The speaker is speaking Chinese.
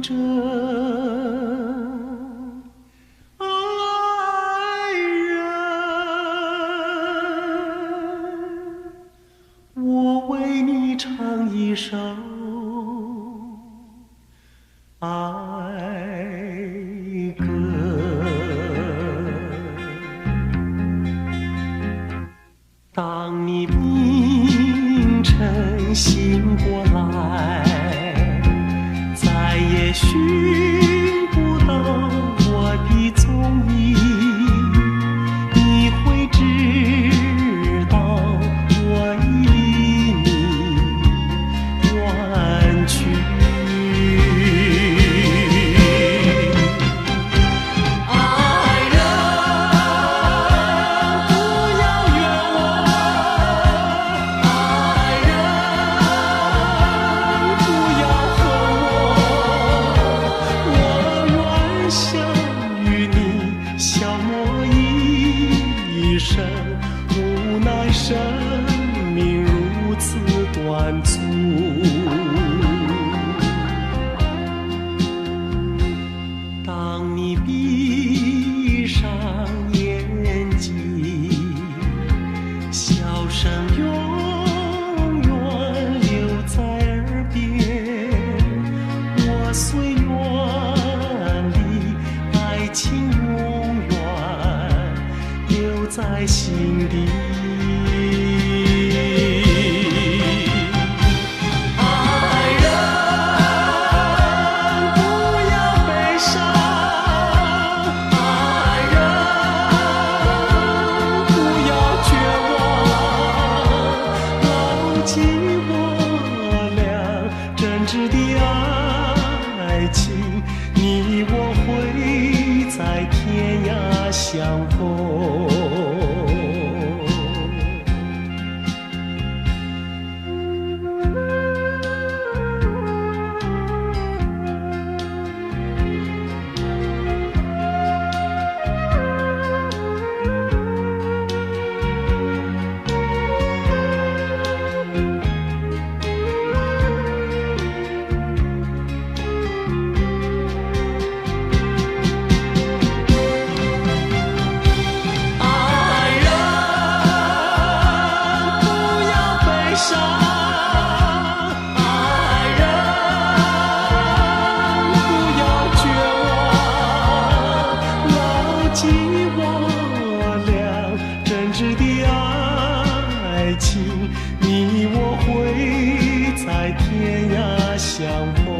着爱人，我为你唱一首爱歌。当你清晨醒过来，再也寻不到我的踪影，你会知道我已你远去。爱人，不要怨我，爱人，不要恨我，我愿想与你消磨一生，无奈生命如此短促。当你闭上眼睛，笑声永远留在耳边，我虽远离，爱情永远留在心底。爱人，不要悲伤，爱人，不要绝望，牢记我俩真挚的爱情，你我会在天涯相逢。爱人，不要悲伤，爱人，不要绝望，牢记我俩真挚的爱情，你我会在天涯相逢。